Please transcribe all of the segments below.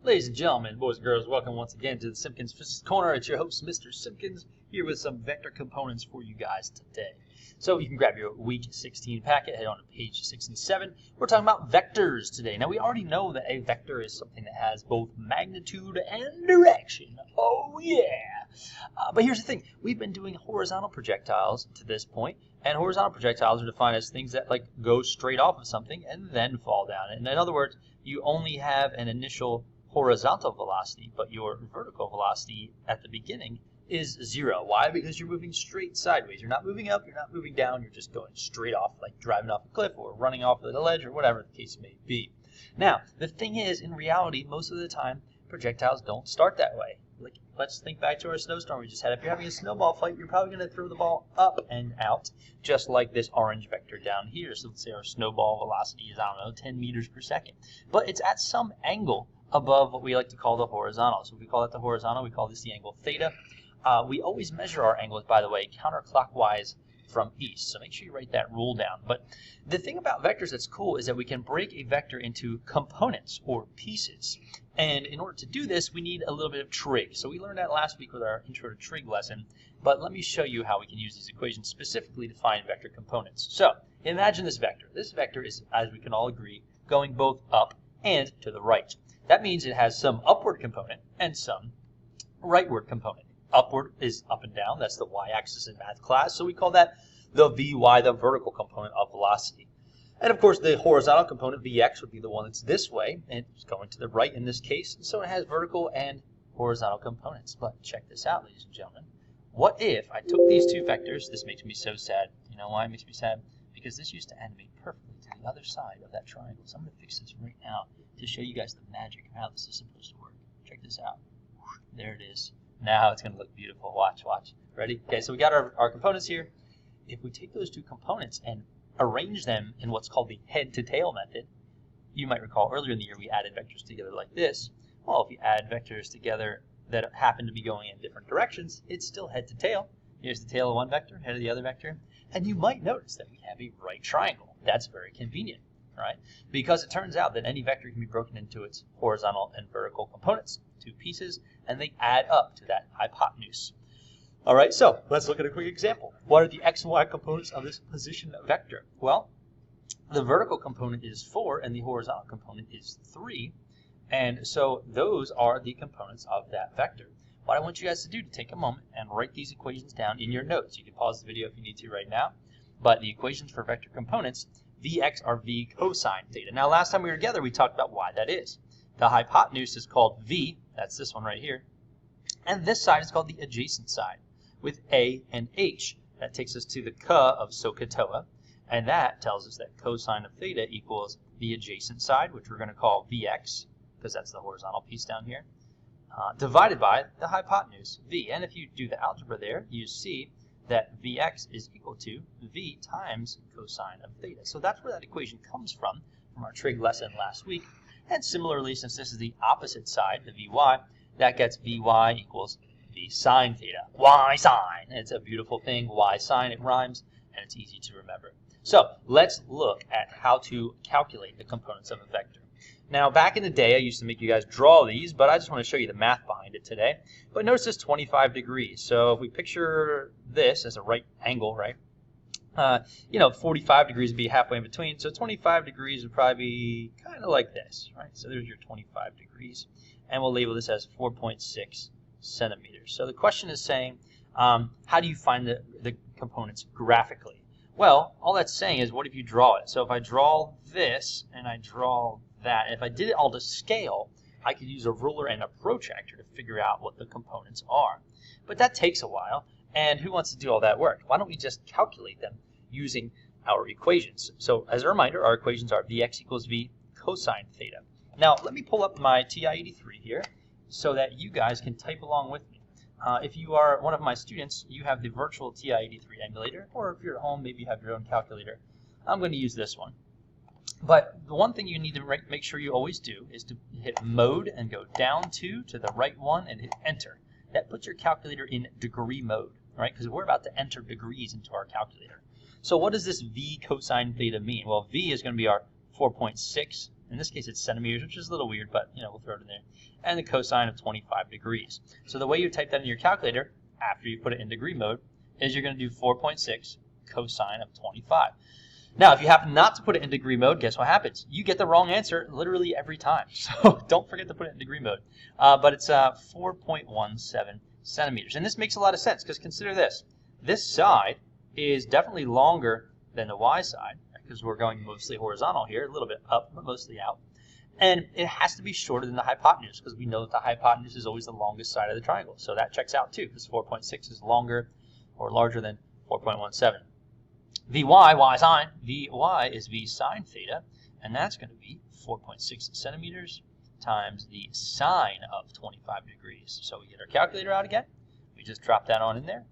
Ladies and gentlemen, boys and girls, welcome once again to the Simkins Physics Corner. It's your host, Mr. Simkins, here with some vector components for you guys today. So you can grab your week 16 packet, head on to page 67. We're talking about vectors today. Now we already know that a vector is something that has both magnitude and direction. Oh yeah! But here's the thing, we've been doing horizontal projectiles to this point, and horizontal projectiles are defined as things that go straight off of something and then fall down. And in other words, you only have an initial horizontal velocity, but your vertical velocity at the beginning is 0. Why? Because you're moving straight sideways. You're not moving up, you're not moving down, you're just going straight off, like driving off a cliff or running off the ledge or whatever the case may be. Now, the thing is, in reality, most of the time, projectiles don't start that way. Like, let's think back to our snowstorm we just had. If you're having a snowball fight, you're probably going to throw the ball up and out, just like this orange vector down here. So let's say our snowball velocity is, 10 meters per second. But it's at some angle above what we like to call the horizontal. So if we call that the horizontal, we call this the angle theta. We always measure our angles, by the way, counterclockwise from east. So make sure you write that rule down. But the thing about vectors that's cool is that we can break a vector into components or pieces. And in order to do this, we need a little bit of trig. So we learned that last week with our intro to trig lesson. But let me show you how we can use these equations specifically to find vector components. So imagine this vector. This vector is, as we can all agree, going both up and to the right. That means it has some upward component and some rightward component. Upward is up and down. That's the y-axis in math class. So we call that the vy, the vertical component of velocity. And of course, the horizontal component, vx, would be the one that's this way, and it's going to the right in this case. So it has vertical and horizontal components. But check this out, ladies and gentlemen. What if I took these two vectors? This makes me so sad. You know why it makes me sad? Because this used to animate perfectly to the other side of that triangle. So I'm going to fix this right now to show you guys the magic of how this is supposed to work. Check this out. There it is. Now it's going to look beautiful. Watch, watch. Ready? Okay, so we got our components here. If we take those two components and arrange them in what's called the head-to-tail method, you might recall earlier in the year we added vectors together like this. Well, if you add vectors together that happen to be going in different directions, it's still head-to-tail. Here's the tail of one vector, head of the other vector. And you might notice that we have a right triangle. That's very convenient, right? Because it turns out that any vector can be broken into its horizontal and vertical components, two pieces, and they add up to that hypotenuse. All right, so let's look at a quick example. What are the x and y components of this position vector? Well, the vertical component is 4 and the horizontal component is 3. And so those are the components of that vector. What I want you guys to do to take a moment and write these equations down in your notes. You can pause the video if you need to right now. But the equations for vector components, Vx are V cosine theta. Now last time we were together, we talked about why that is. The hypotenuse is called V, that's this one right here. And this side is called the adjacent side with A and H. That takes us to the ka of SOHCAHTOA. And that tells us that cosine of theta equals the adjacent side, which we're going to call Vx, because that's the horizontal piece down here, divided by the hypotenuse, V. And if you do the algebra there, you see that Vx is equal to V times cosine of theta. So that's where that equation comes from our trig lesson last week. And similarly, since this is the opposite side, the Vy, that gets Vy equals V sine theta. Y sine. It's a beautiful thing. Y sine, it rhymes, and it's easy to remember. So let's look at how to calculate the components of a vector. Now, back in the day, I used to make you guys draw these, but I just want to show you the math behind it today. But notice this 25 degrees. So if we picture this as a right angle, right? 45 degrees would be halfway in between. So 25 degrees would probably be kind of like this, right? So there's your 25 degrees. And we'll label this as 4.6 centimeters. So the question is saying, how do you find the components graphically? Well, all that's saying is, what if you draw it? So if I draw this and I draw that, and if I did it all to scale, I could use a ruler and a protractor to figure out what the components are. But that takes a while, and who wants to do all that work? Why don't we just calculate them using our equations? So as a reminder, our equations are Vx equals V cosine theta. Now let me pull up my TI-83 here so that you guys can type along with me. If you are one of my students, you have the virtual TI-83 emulator, or if you're at home, maybe you have your own calculator. I'm going to use this one. But the one thing you need to make sure you always do is to hit mode and go down to the right one and hit enter. That puts your calculator in degree mode, right? Because we're about to enter degrees into our calculator. So what does this V cosine theta mean? Well, V is going to be our 4.6, In this case, it's centimeters, which is a little weird, but we'll throw it in there. And the cosine of 25 degrees. So the way you type that in your calculator after you put it in degree mode is you're going to do 4.6 cosine of 25. Now, if you happen not to put it in degree mode, guess what happens? You get the wrong answer literally every time. So don't forget to put it in degree mode. But it's 4.17 centimeters. And this makes a lot of sense because consider this. This side is definitely longer than the y side because we're going mostly horizontal here, a little bit up, but mostly out. And it has to be shorter than the hypotenuse because we know that the hypotenuse is always the longest side of the triangle. So that checks out too because 4.6 is longer or larger than 4.17. Vy, y sine, Vy is V sine theta, and that's going to be 4.6 centimeters times the sine of 25 degrees. So we get our calculator out again. We just drop that on in there.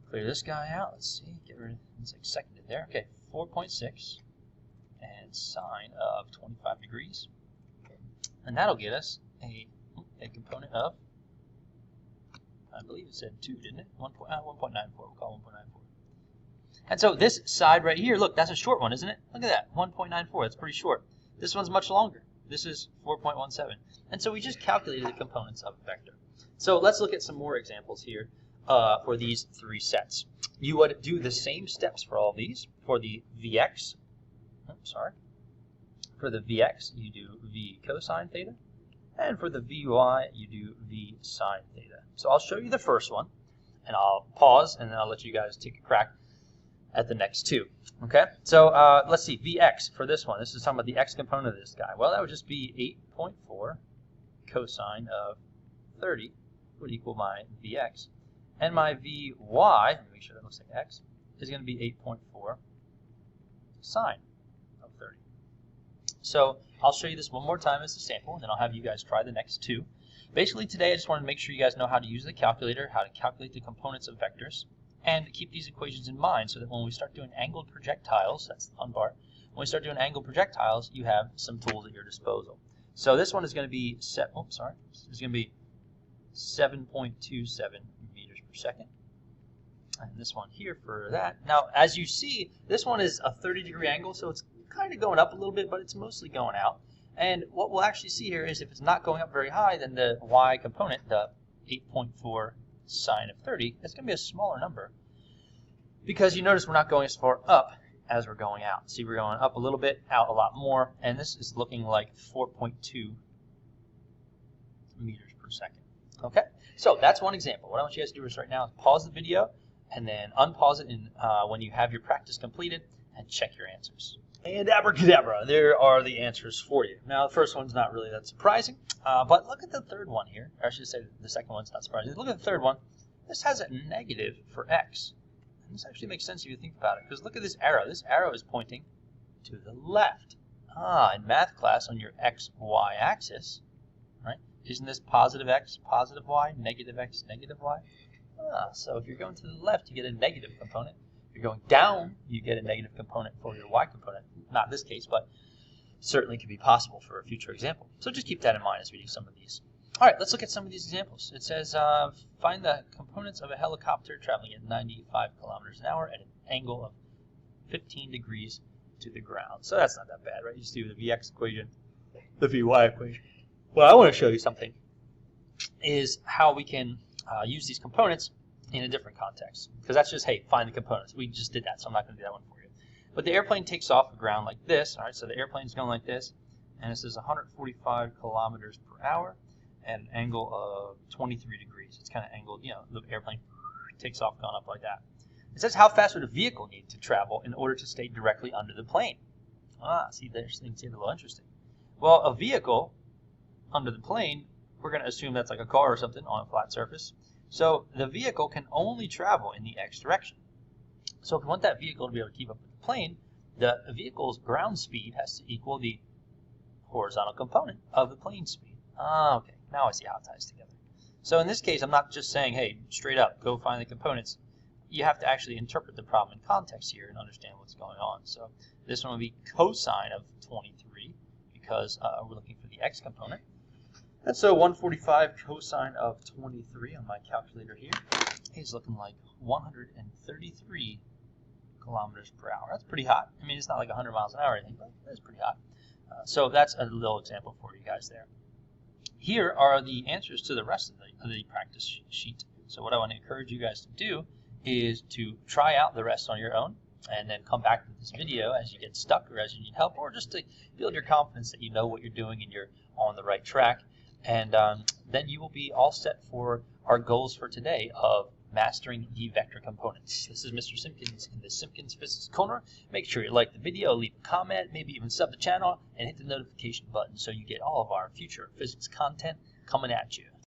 Clear this guy out. Let's see. Get rid of it's like seconded there. Okay, 4.6 and sine of 25 degrees. And that'll get us a component of, I believe it said 2, didn't it? 1.94. We'll call 1.94. And so this side right here, look, that's a short one, isn't it? Look at that, 1.94. That's pretty short. This one's much longer. This is 4.17. And so we just calculated the components of a vector. So let's look at some more examples here for these three sets. You would do the same steps for all these. For the Vx, for the Vx, you do V cosine theta. And for the Vy, you do V sine theta. So I'll show you the first one, and I'll pause, and then I'll let you guys take a crack at the next two. Okay, so let's see, Vx for this one. This is talking about the x component of this guy. Well, that would just be 8.4 cosine of 30 would equal my Vx. And my Vy, let me make sure that looks like x, is going to be 8.4 sine of 30. So I'll show you this one more time as a sample, and then I'll have you guys try the next two. Basically today I just wanted to make sure you guys know how to use the calculator, how to calculate the components of vectors, and keep these equations in mind so that when we start doing angled projectiles, that's the fun part, when we start doing angled projectiles, you have some tools at your disposal. So this one is going to be 7.27 meters per second. And this one here for that. Now, as you see, this one is a 30-degree angle, so it's kind of going up a little bit, but it's mostly going out. And what we'll actually see here is if it's not going up very high, then the y component, the 8.4 sine of 30, that's going to be a smaller number because you notice we're not going as far up as we're going out. See, we're going up a little bit, out a lot more, and this is looking like 4.2 meters per second. Okay, so that's one example. What I want you guys to do is right now is pause the video and then unpause it when you have your practice completed and check your answers. And abracadabra, there are the answers for you. Now, the first one's not really that surprising, but look at the third one here. Or I should say the second one's not surprising. Look at the third one. This has a negative for x. And this actually makes sense if you think about it, because look at this arrow. This arrow is pointing to the left. In math class, on your x, y axis, right? Isn't this positive x, positive y, negative x, negative y? So if you're going to the left, you get a negative component. If you're going down, you get a negative component for your y component. Not in this case, but certainly could be possible for a future example. So just keep that in mind as we do some of these. All right, let's look at some of these examples. It says, find the components of a helicopter traveling at 95 kilometers an hour at an angle of 15 degrees to the ground. So that's not that bad, right? You just do the Vx equation, the Vy equation. What I want to show you something is how we can use these components in a different context. Because that's just, hey, find the components. We just did that, so I'm not going to do that one for you. But the airplane takes off the ground like this. All right, so the airplane's going like this, and it says 145 kilometers per hour at an angle of 23 degrees. It's kind of angled, the airplane takes off going up like that. It says how fast would a vehicle need to travel in order to stay directly under the plane? See, there's things here a little interesting. Well, a vehicle under the plane, we're going to assume that's like a car or something on a flat surface. So the vehicle can only travel in the x direction. So if we want that vehicle to be able to keep up with the plane, the vehicle's ground speed has to equal the horizontal component of the plane speed. Okay, now I see how it ties together. So in this case, I'm not just saying, hey, straight up, go find the components. You have to actually interpret the problem in context here and understand what's going on. So this one would be cosine of 23 because we're looking for the x component. And so 145 cosine of 23 on my calculator here is looking like 133 kilometers per hour. That's pretty hot. I mean, it's not like 100 miles an hour or anything, but that's pretty hot. So that's a little example for you guys there. Here are the answers to the rest of the practice sheet. So what I want to encourage you guys to do is to try out the rest on your own, and then come back to this video as you get stuck or as you need help, or just to build your confidence that you know what you're doing and you're on the right track. And then you will be all set for our goals for today of mastering the vector components. This is Mr. Simkins in the Simkins Physics Corner. Make sure you like the video, leave a comment, maybe even sub the channel, and hit the notification button so you get all of our future physics content coming at you.